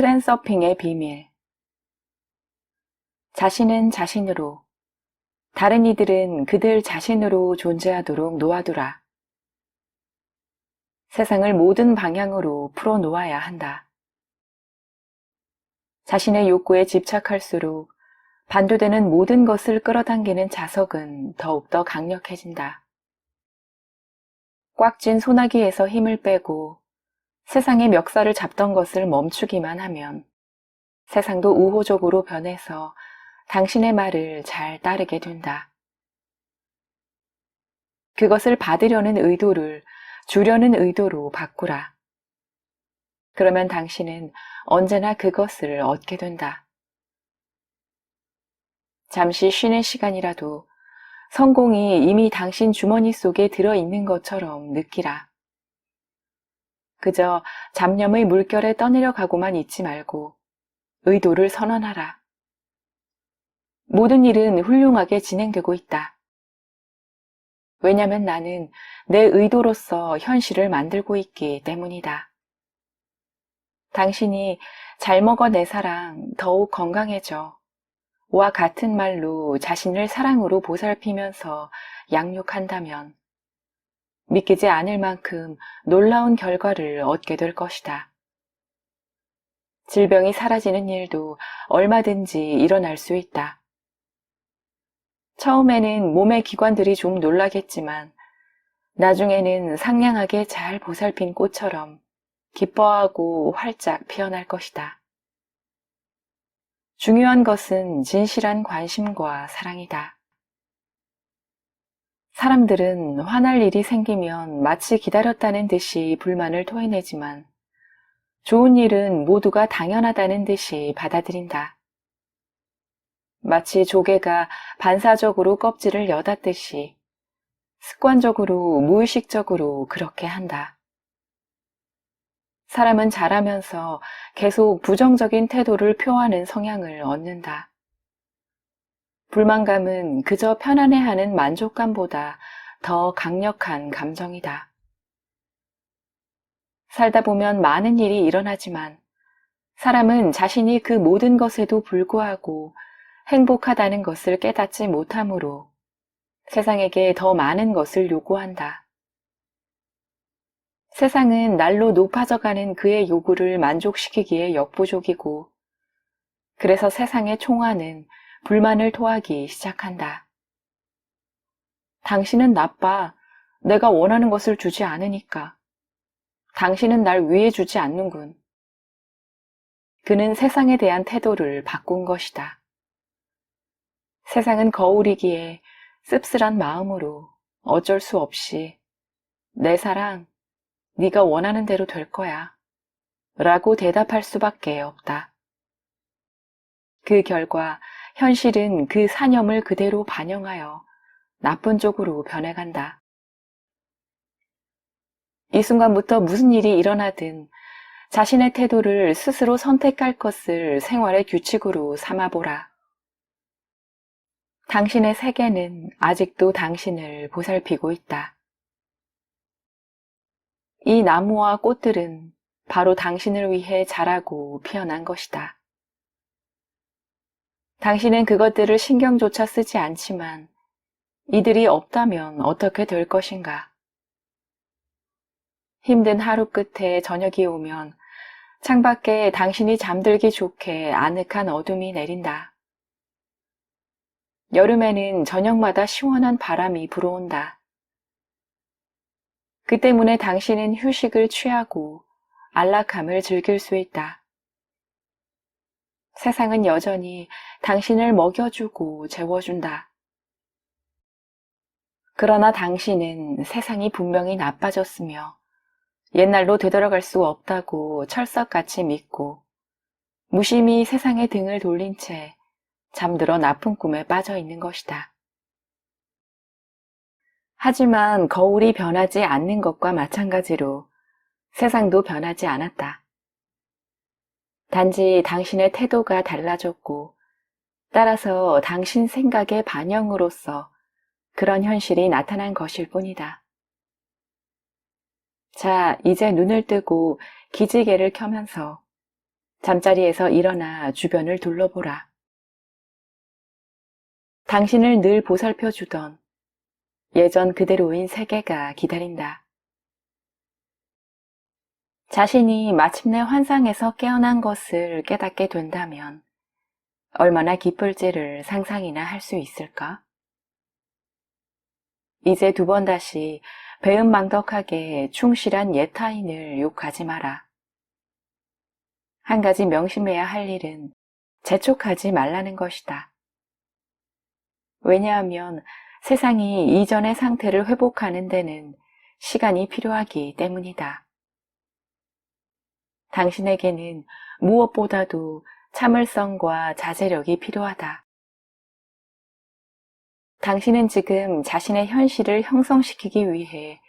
트랜서핑의 비밀. 자신은 자신으로, 다른 이들은 그들 자신으로 존재하도록 놓아두라. 세상을 모든 방향으로 풀어놓아야 한다. 자신의 욕구에 집착할수록 반도되는 모든 것을 끌어당기는 자석은 더욱더 강력해진다. 꽉 쥔 소나기에서 힘을 빼고 세상의 멱살을 잡던 것을 멈추기만 하면 세상도 우호적으로 변해서 당신의 말을 잘 따르게 된다. 그것을 받으려는 의도를 주려는 의도로 바꾸라. 그러면 당신은 언제나 그것을 얻게 된다. 잠시 쉬는 시간이라도 성공이 이미 당신 주머니 속에 들어있는 것처럼 느끼라. 그저 잡념의 물결에 떠내려가고만 있지 말고 의도를 선언하라. 모든 일은 훌륭하게 진행되고 있다. 왜냐면 나는 내 의도로서 현실을 만들고 있기 때문이다. 당신이 잘 먹어 내 사랑 더욱 건강해져 와 같은 말로 자신을 사랑으로 보살피면서 양육한다면 믿기지 않을 만큼 놀라운 결과를 얻게 될 것이다. 질병이 사라지는 일도 얼마든지 일어날 수 있다. 처음에는 몸의 기관들이 좀 놀라겠지만 나중에는 상냥하게 잘 보살핀 꽃처럼 기뻐하고 활짝 피어날 것이다. 중요한 것은 진실한 관심과 사랑이다. 사람들은 화날 일이 생기면 마치 기다렸다는 듯이 불만을 토해내지만 좋은 일은 모두가 당연하다는 듯이 받아들인다. 마치 조개가 반사적으로 껍질을 여닫듯이 습관적으로 무의식적으로 그렇게 한다. 사람은 자라면서 계속 부정적인 태도를 표하는 성향을 얻는다. 불만감은 그저 편안해하는 만족감보다 더 강력한 감정이다. 살다 보면 많은 일이 일어나지만 사람은 자신이 그 모든 것에도 불구하고 행복하다는 것을 깨닫지 못하므로 세상에게 더 많은 것을 요구한다. 세상은 날로 높아져가는 그의 요구를 만족시키기에 역부족이고 그래서 세상의 총화는 불만을 토하기 시작한다. 당신은 나빠. 내가 원하는 것을 주지 않으니까. 당신은 날 위해 주지 않는군. 그는 세상에 대한 태도를 바꾼 것이다. 세상은 거울이기에 씁쓸한 마음으로 어쩔 수 없이 내 사랑, 네가 원하는 대로 될 거야 라고 대답할 수밖에 없다. 그 결과 현실은 그 사념을 그대로 반영하여 나쁜 쪽으로 변해간다. 이 순간부터 무슨 일이 일어나든 자신의 태도를 스스로 선택할 것을 생활의 규칙으로 삼아보라. 당신의 세계는 아직도 당신을 보살피고 있다. 이 나무와 꽃들은 바로 당신을 위해 자라고 피어난 것이다. 당신은 그것들을 신경조차 쓰지 않지만 이들이 없다면 어떻게 될 것인가? 힘든 하루 끝에 저녁이 오면 창밖에 당신이 잠들기 좋게 아늑한 어둠이 내린다. 여름에는 저녁마다 시원한 바람이 불어온다. 그 때문에 당신은 휴식을 취하고 안락함을 즐길 수 있다. 세상은 여전히 당신을 먹여주고 재워준다. 그러나 당신은 세상이 분명히 나빠졌으며 옛날로 되돌아갈 수 없다고 철석같이 믿고 무심히 세상의 등을 돌린 채 잠들어 나쁜 꿈에 빠져 있는 것이다. 하지만 거울이 변하지 않는 것과 마찬가지로 세상도 변하지 않았다. 단지 당신의 태도가 달라졌고 따라서 당신 생각의 반영으로서 그런 현실이 나타난 것일 뿐이다. 자, 이제 눈을 뜨고 기지개를 켜면서 잠자리에서 일어나 주변을 둘러보라. 당신을 늘 보살펴 주던 예전 그대로인 세계가 기다린다. 자신이 마침내 환상에서 깨어난 것을 깨닫게 된다면 얼마나 기쁠지를 상상이나 할 수 있을까? 이제 두 번 다시 배은망덕하게 충실한 옛 타인을 욕하지 마라. 한 가지 명심해야 할 일은 재촉하지 말라는 것이다. 왜냐하면 세상이 이전의 상태를 회복하는 데는 시간이 필요하기 때문이다. 당신에게는 무엇보다도 참을성과 자제력이 필요하다. 당신은 지금 자신의 현실을 형성시키기 위해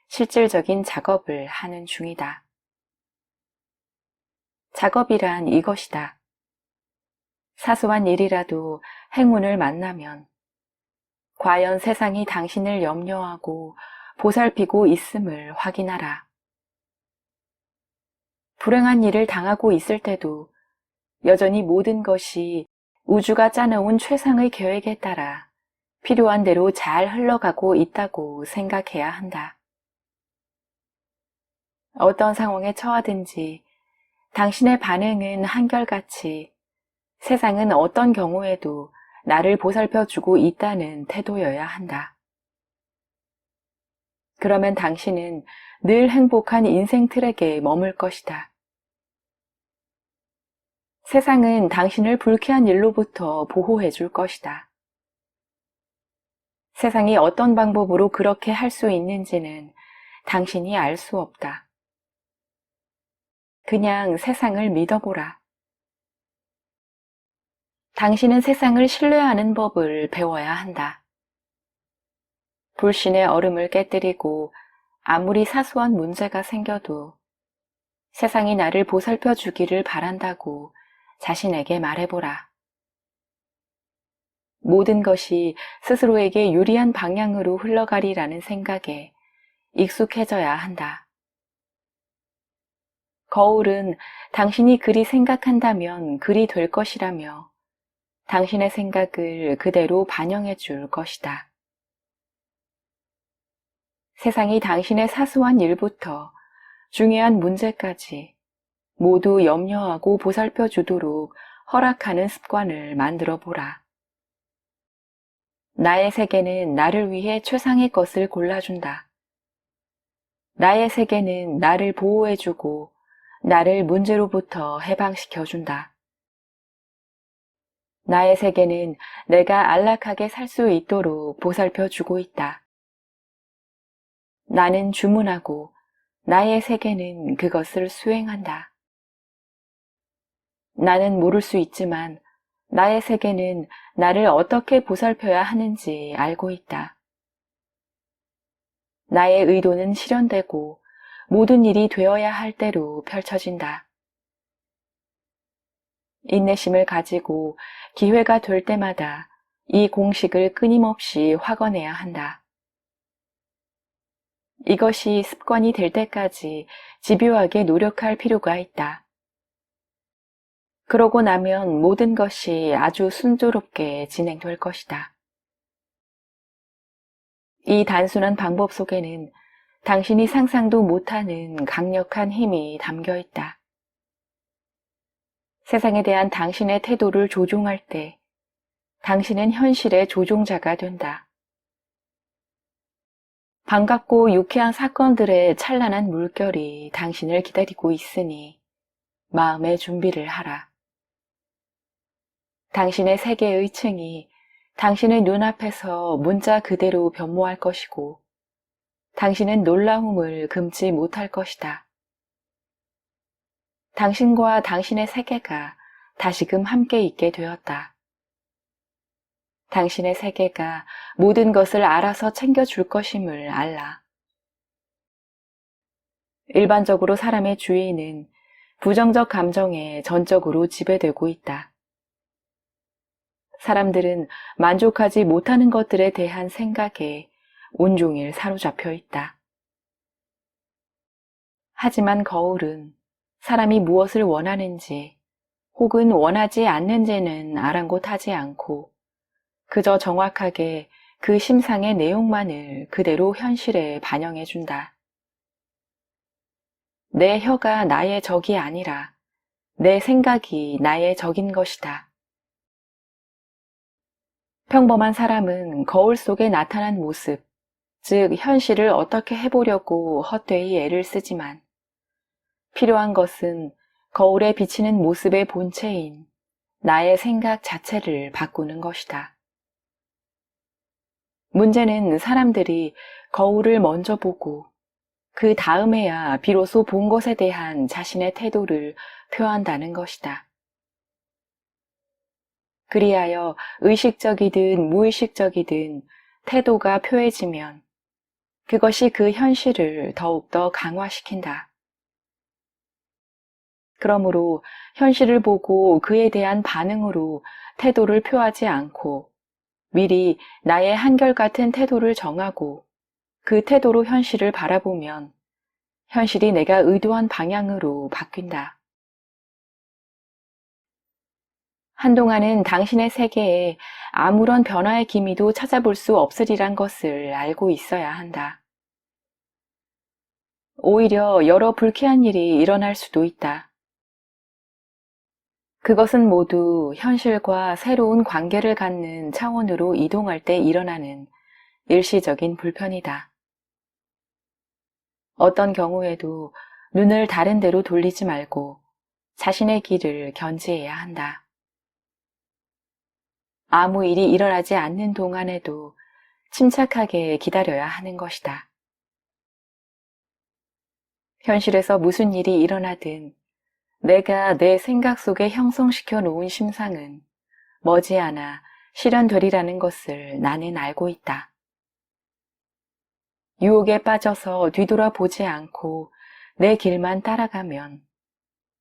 실질적인 작업을 하는 중이다. 작업이란 이것이다. 사소한 일이라도 행운을 만나면 과연 세상이 당신을 염려하고 보살피고 있음을 확인하라. 불행한 일을 당하고 있을 때도 여전히 모든 것이 우주가 짜놓은 최상의 계획에 따라 필요한 대로 잘 흘러가고 있다고 생각해야 한다. 어떤 상황에 처하든지 당신의 반응은 한결같이 세상은 어떤 경우에도 나를 보살펴주고 있다는 태도여야 한다. 그러면 당신은 늘 행복한 인생 트랙에 머물 것이다. 세상은 당신을 불쾌한 일로부터 보호해 줄 것이다. 세상이 어떤 방법으로 그렇게 할 수 있는지는 당신이 알 수 없다. 그냥 세상을 믿어보라. 당신은 세상을 신뢰하는 법을 배워야 한다. 불신의 얼음을 깨뜨리고 아무리 사소한 문제가 생겨도 세상이 나를 보살펴 주기를 바란다고 자신에게 말해보라. 모든 것이 스스로에게 유리한 방향으로 흘러가리라는 생각에 익숙해져야 한다. 거울은 당신이 그리 생각한다면 그리 될 것이라며 당신의 생각을 그대로 반영해 줄 것이다. 세상이 당신의 사소한 일부터 중요한 문제까지 모두 염려하고 보살펴 주도록 허락하는 습관을 만들어 보라. 나의 세계는 나를 위해 최상의 것을 골라준다. 나의 세계는 나를 보호해주고 나를 문제로부터 해방시켜준다. 나의 세계는 내가 안락하게 살 수 있도록 보살펴주고 있다. 나는 주문하고 나의 세계는 그것을 수행한다. 나는 모를 수 있지만 나의 세계는 나를 어떻게 보살펴야 하는지 알고 있다. 나의 의도는 실현되고 모든 일이 되어야 할 대로 펼쳐진다. 인내심을 가지고 기회가 될 때마다 이 공식을 끊임없이 확언해야 한다. 이것이 습관이 될 때까지 집요하게 노력할 필요가 있다. 그러고 나면 모든 것이 아주 순조롭게 진행될 것이다. 이 단순한 방법 속에는 당신이 상상도 못하는 강력한 힘이 담겨 있다. 세상에 대한 당신의 태도를 조종할 때 당신은 현실의 조종자가 된다. 반갑고 유쾌한 사건들의 찬란한 물결이 당신을 기다리고 있으니 마음의 준비를 하라. 당신의 세계의 층이 당신의 눈앞에서 문자 그대로 변모할 것이고 당신은 놀라움을 금치 못할 것이다. 당신과 당신의 세계가 다시금 함께 있게 되었다. 당신의 세계가 모든 것을 알아서 챙겨줄 것임을 알라. 일반적으로 사람의 주의는 부정적 감정에 전적으로 지배되고 있다. 사람들은 만족하지 못하는 것들에 대한 생각에 온종일 사로잡혀 있다. 하지만 거울은 사람이 무엇을 원하는지 혹은 원하지 않는 죄는 아랑곳하지 않고 그저 정확하게 그 심상의 내용만을 그대로 현실에 반영해준다. 내 혀가 나의 적이 아니라 내 생각이 나의 적인 것이다. 평범한 사람은 거울 속에 나타난 모습, 즉 현실을 어떻게 해보려고 헛되이 애를 쓰지만 필요한 것은 거울에 비치는 모습의 본체인 나의 생각 자체를 바꾸는 것이다. 문제는 사람들이 거울을 먼저 보고 그 다음에야 비로소 본 것에 대한 자신의 태도를 표한다는 것이다. 그리하여 의식적이든 무의식적이든 태도가 표해지면 그것이 그 현실을 더욱더 강화시킨다. 그러므로 현실을 보고 그에 대한 반응으로 태도를 표하지 않고 미리 나의 한결같은 태도를 정하고 그 태도로 현실을 바라보면 현실이 내가 의도한 방향으로 바뀐다. 한동안은 당신의 세계에 아무런 변화의 기미도 찾아볼 수 없으리란 것을 알고 있어야 한다. 오히려 여러 불쾌한 일이 일어날 수도 있다. 그것은 모두 현실과 새로운 관계를 갖는 차원으로 이동할 때 일어나는 일시적인 불편이다. 어떤 경우에도 눈을 다른 데로 돌리지 말고 자신의 길을 견지해야 한다. 아무 일이 일어나지 않는 동안에도 침착하게 기다려야 하는 것이다. 현실에서 무슨 일이 일어나든 내가 내 생각 속에 형성시켜 놓은 심상은 머지않아 실현되리라는 것을 나는 알고 있다. 유혹에 빠져서 뒤돌아보지 않고 내 길만 따라가면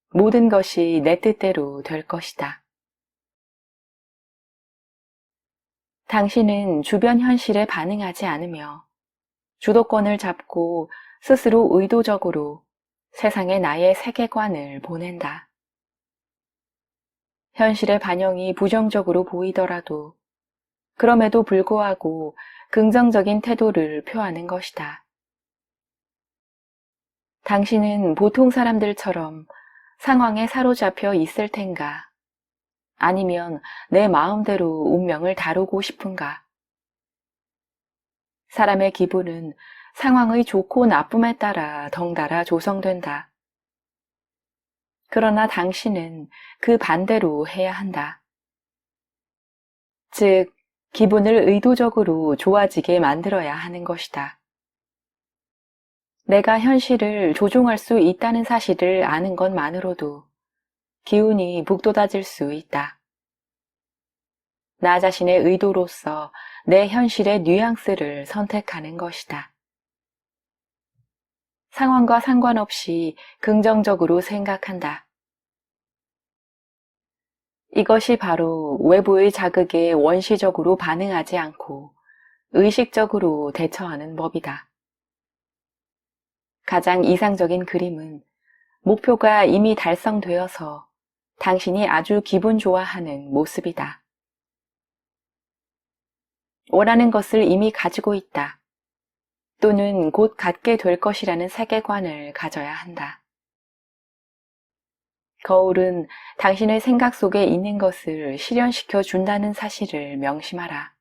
모든 것이 내 뜻대로 될 것이다. 당신은 주변 현실에 반응하지 않으며 주도권을 잡고 스스로 의도적으로 세상에 나의 세계관을 보낸다. 현실의 반영이 부정적으로 보이더라도 그럼에도 불구하고 긍정적인 태도를 표하는 것이다. 당신은 보통 사람들처럼 상황에 사로잡혀 있을 텐가? 아니면 내 마음대로 운명을 다루고 싶은가? 사람의 기분은 상황의 좋고 나쁨에 따라 덩달아 조성된다. 그러나 당신은 그 반대로 해야 한다. 즉, 기분을 의도적으로 좋아지게 만들어야 하는 것이다. 내가 현실을 조종할 수 있다는 사실을 아는 것만으로도 기운이 북돋아질 수 있다. 나 자신의 의도로서 내 현실의 뉘앙스를 선택하는 것이다. 상황과 상관없이 긍정적으로 생각한다. 이것이 바로 외부의 자극에 원시적으로 반응하지 않고 의식적으로 대처하는 법이다. 가장 이상적인 그림은 목표가 이미 달성되어서 당신이 아주 기분 좋아하는 모습이다. 원하는 것을 이미 가지고 있다. 또는 곧 갖게 될 것이라는 세계관을 가져야 한다. 거울은 당신의 생각 속에 있는 것을 실현시켜 준다는 사실을 명심하라.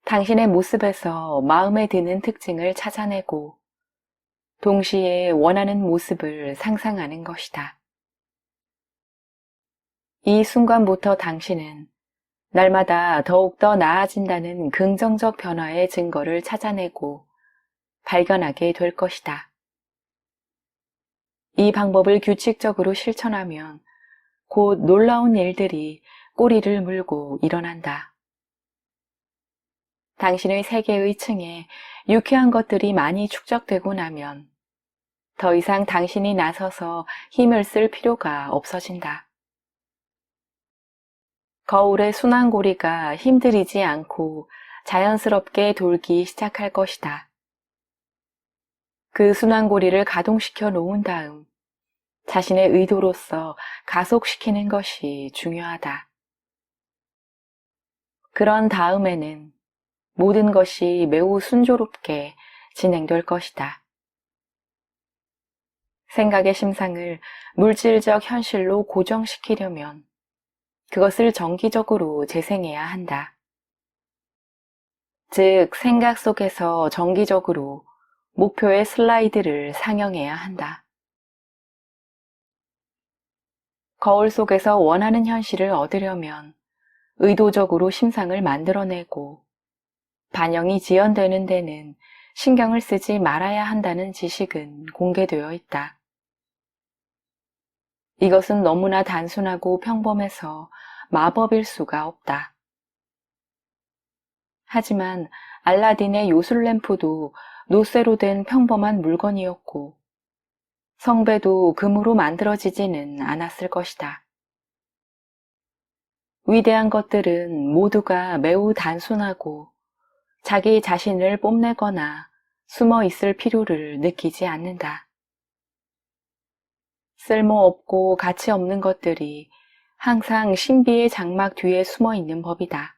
당신의 모습에서 마음에 드는 특징을 찾아내고 동시에 원하는 모습을 상상하는 것이다. 이 순간부터 당신은 날마다 더욱더 나아진다는 긍정적 변화의 증거를 찾아내고 발견하게 될 것이다. 이 방법을 규칙적으로 실천하면 곧 놀라운 일들이 꼬리를 물고 일어난다. 당신의 세계의 층에 유쾌한 것들이 많이 축적되고 나면 더 이상 당신이 나서서 힘을 쓸 필요가 없어진다. 거울의 순환고리가 힘들이지 않고 자연스럽게 돌기 시작할 것이다. 그 순환고리를 가동시켜 놓은 다음 자신의 의도로서 가속시키는 것이 중요하다. 그런 다음에는 모든 것이 매우 순조롭게 진행될 것이다. 생각의 심상을 물질적 현실로 고정시키려면 그것을 정기적으로 재생해야 한다. 즉, 생각 속에서 정기적으로 목표의 슬라이드를 상영해야 한다. 거울 속에서 원하는 현실을 얻으려면 의도적으로 심상을 만들어내고 반영이 지연되는 데는 신경을 쓰지 말아야 한다는 지식은 공개되어 있다. 이것은 너무나 단순하고 평범해서 마법일 수가 없다. 하지만 알라딘의 요술램프도 노쇠로 된 평범한 물건이었고 성배도 금으로 만들어지지는 않았을 것이다. 위대한 것들은 모두가 매우 단순하고 자기 자신을 뽐내거나 숨어 있을 필요를 느끼지 않는다. 쓸모없고 가치 없는 것들이 항상 신비의 장막 뒤에 숨어 있는 법이다.